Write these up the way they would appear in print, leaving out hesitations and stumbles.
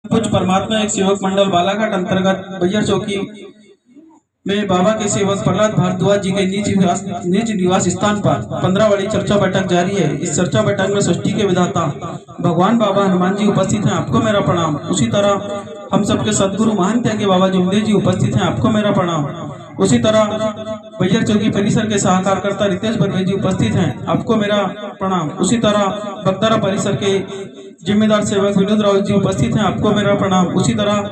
कुछ परमात्मा एक सेवक मंडल बालाघाट अंतर्गत बैयर चौकी में बाबा के सेवक प्रहलाद भारद्वाज जी के निज निवास स्थान पर 15 वाली चर्चा बैठक जारी है। इस चर्चा बैठक में सृष्टि के विधाता भगवान बाबा हनुमान जी उपस्थित हैं, आपको मेरा प्रणाम। उसी तरह हम सबके सदगुरु महान त्यागी बाबा जमदेव जी उपस्थित हैं, आपको मेरा प्रणाम। उसी तरह बैयर चौकी परिसर के सहकारकर्ता रितेश बर्वे जी उपस्थित हैं, आपको मेरा प्रणाम। उसी तरह बगदारा परिसर के जिम्मेदार सेवक विनोद राव जी उपस्थित हैं, आपको मेरा प्रणाम। उसी तरह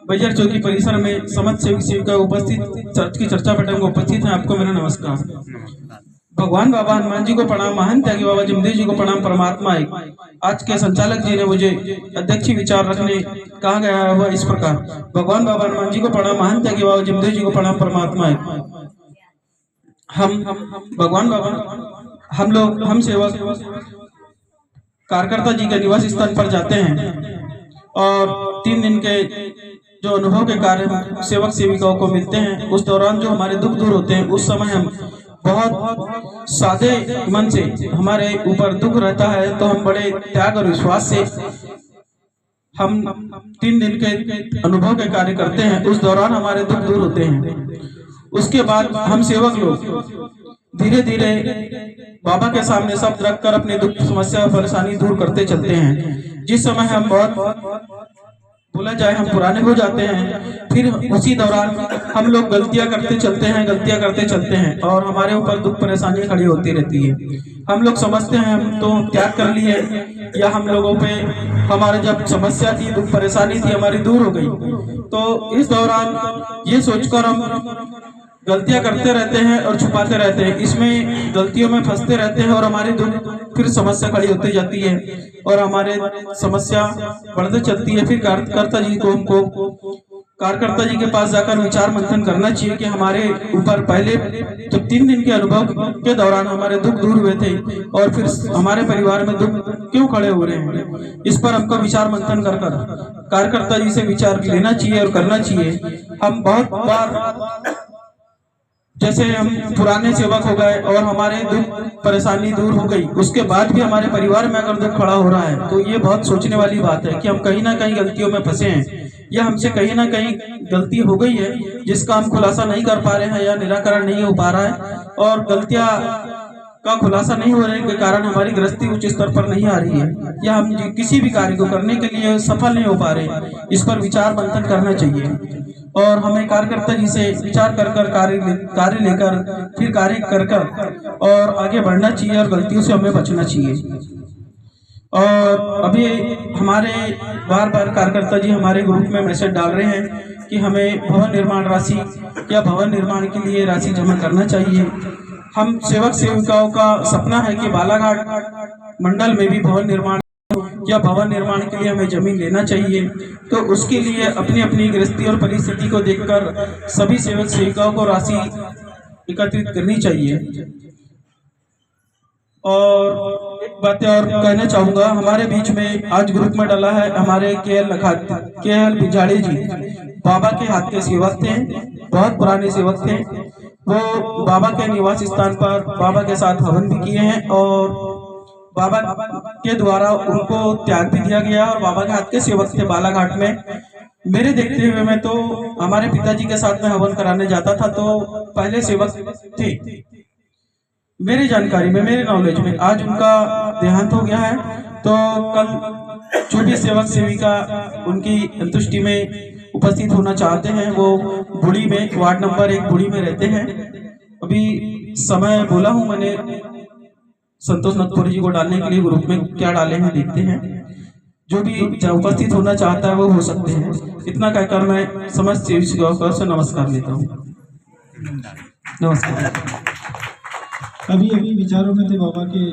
बैयर चौकी परिसर में समस्त सेवक सेविका उपस्थित चर्च की चर्चा बैठक में उपस्थित हैं, आपको मेरा नमस्कार। भगवान बाबा हनुमान जी को प्रणाम, महान त्यागी बाबा जमदेव जी को प्रणाम। परमात्मा एक। आज के संचालक जी ने मुझे अध्यक्ष विचार रखने कहा गया हुआ इस प्रकार। भगवान बाबा हनुमान जी को प्रणाम, महान त्यागी बाबा जमदेव जी को प्रणाम। परमात्मा एक। हम भगवान बाबा हम सेवक कार्यकर्ता जी के निवास स्थान पर जाते हैं और 3 दिन के जो अनुभव के कार्य सेवक सेविकाओं को मिलते हैं, उस दौरान जो हमारे दुख दूर होते हैं, उस समय हम बहुत सादे मन से हमारे ऊपर दुख रहता है तो हम बड़े त्याग और विश्वास से हम 3 दिन के अनुभव के कार्य करते हैं। उस दौरान हमारे दुख दूर होते हैं। उसके बाद हम सेवक लोग धीरे धीरे बाबा के सामने शब्द रखकर अपने दुख समस्या और परेशानी दूर करते चलते हैं। जिस समय हम बहुत बोला जाए हम पुराने हो जाते हैं, फिर उसी दौरान हम लोग गलतियां करते चलते हैं और हमारे ऊपर दुख परेशानी खड़ी होती रहती है। हम लोग समझते हैं हम तो त्याग कर लिए, या हम लोगों पे हमारे जब समस्या थी, दुख परेशानी थी, हमारी दूर हो गई। तो इस दौरान ये सोचकर हम गलतियां करते रहते हैं और छुपाते रहते हैं, इसमें गलतियों में फंसते रहते हैं और हमारी दुख फिर समस्या खड़ी होती जाती है और हमारे समस्या बढ़ते चलती है। फिर कार्यकर्ता जी को हमको कार्यकर्ता जी के पास जाकर विचार मंथन करना चाहिए कि हमारे ऊपर पहले तो 3 दिन के अनुभव के दौरान हमारे दुख दूर हुए थे और फिर हमारे परिवार में दुख क्यों खड़े हो रहे हैं। इस पर हमको विचार मंथन कर कार्यकर्ता जी से विचार लेना चाहिए और करना चाहिए। हम बहुत बार जैसे हम पुराने सेवक हो गए और हमारे दुख परेशानी दूर हो गई, उसके बाद भी हमारे परिवार में अगर दुख खड़ा हो रहा है तो ये बहुत सोचने वाली बात है कि हम कहीं ना कहीं गलतियों में फंसे हैं या हमसे कहीं ना कहीं गलती हो गई है जिसका हम खुलासा नहीं कर पा रहे हैं या निराकरण नहीं हो पा रहा है, और गलतियां का खुलासा नहीं होने के कारण हमारी गृहस्थी उच्च स्तर पर नहीं आ रही है या हम किसी भी कार्य को करने के लिए सफल नहीं हो पा रहे। इस पर विचार मंथन करना चाहिए और हमें कार्यकर्ता जी से विचार कर कार्य लेकर फिर कार्य कर और आगे बढ़ना चाहिए और गलतियों से हमें बचना चाहिए। और अभी हमारे बार कार्यकर्ता जी हमारे ग्रुप में मैसेज डाल रहे हैं कि हमें भवन निर्माण राशि या भवन निर्माण के लिए राशि जमा करना चाहिए। हम सेवक सेविकाओं का सपना है कि बालाघाट मंडल में भी भवन निर्माण या भवन निर्माण के लिए हमें जमीन लेना चाहिए। तो उसके लिए अपनी अपनी गृहस्थी और परिस्थिति को देखकर सभी सेवक सेविकाओं को राशि एकत्रित करनी चाहिए। और एक बात और कहना चाहूँगा, हमारे बीच में आज ग्रुप में डाला है हमारे KL बिजाड़ी जी, बाबा के हाथ के सेवक थे, बहुत पुराने सेवक थे। वो बाबा के निवास स्थान पर बाबा के साथ हवन भी किए हैं और बाबा के द्वारा उनको त्याग भी दिया गया और बाबा के हाथ के सेवक थे बालाघाट में। मेरे देखते हुए मैं तो हमारे पिताजी के साथ में हवन कराने जाता था तो पहले सेवक थे मेरी जानकारी में, मेरे नॉलेज में। आज उनका देहांत हो गया है तो कल जो भी सेवक सेविका उनकी अंतुष्टि में उपस्थित होना चाहते हैं वो बुड़ी में वार्ड नंबर 1 बुड़ी में रहते हैं। अभी समय बोला हूँ मैंने संतोष नथपुरी जी को डालने के लिए, ग्रुप में क्या डाले हैं देखते हैं। जो भी उपस्थित होना चाहता है वो हो सकते हैं। इतना कहकर मैं समस्त सेवक से नमस्कार लेता हूँ। नमस्कार। अभी विचारों में थे बाबा के